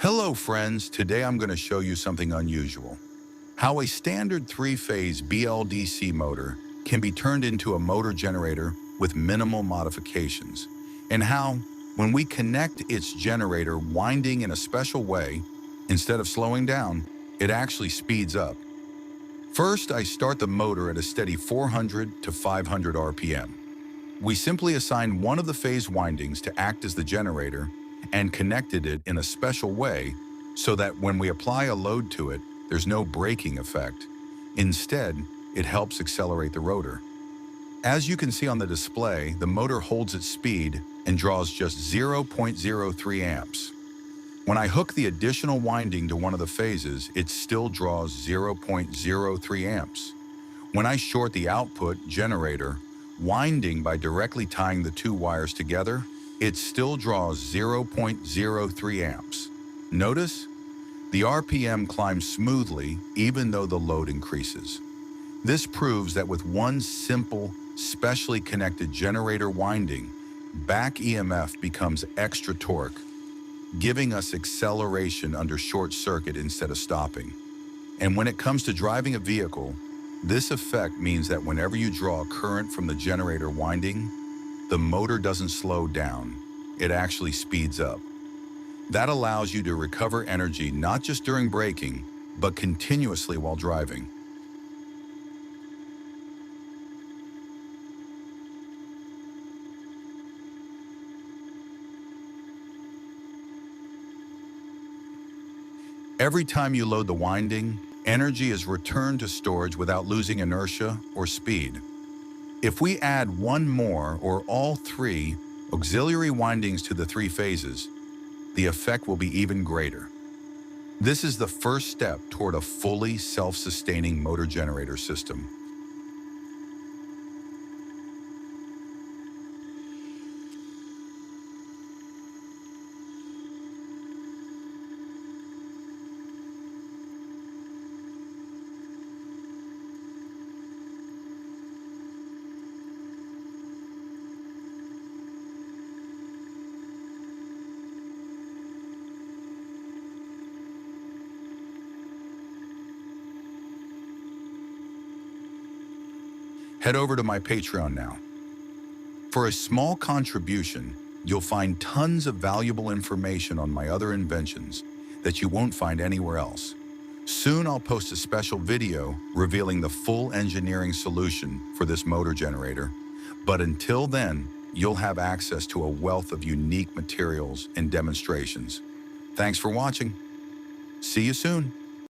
Hello friends, today I'm going to show you something unusual. How a standard three-phase BLDC motor can be turned into a motor generator with minimal modifications. And how, when we connect its generator winding in a special way, instead of slowing down, it actually speeds up. First, I start the motor at a steady 400 to 500 RPM. We simply assigned one of the phase windings to act as the generator and connected it in a special way so that when we apply a load to it, there's no braking effect. Instead, it helps accelerate the rotor. As you can see on the display, the motor holds its speed and draws just 0.03 amps. When I hook the additional winding to one of the phases, it still draws 0.03 amps. When I short the output generator winding by directly tying the two wires together, it still draws 0.03 amps. Notice? The RPM climbs smoothly even though the load increases. This proves that with one simple, specially connected generator winding, back-EMF becomes extra torque, giving us acceleration under short circuit instead of stopping. And when it comes to driving a vehicle, this effect means that whenever you draw current from the generator winding, the motor doesn't slow down, it actually speeds up. That allows you to recover energy not just during braking, but continuously while driving. Every time you load the winding, energy is returned to storage without losing inertia or speed. If we add one more or all three auxiliary windings to the three phases, the effect will be even greater. This is the first step toward a fully self-sustaining motor generator system. Head over to my Patreon now. For a small contribution, you'll find tons of valuable information on my other inventions that you won't find anywhere else. Soon I'll post a special video revealing the full engineering solution for this motor generator. But until then, you'll have access to a wealth of unique materials and demonstrations. Thanks for watching. See you soon.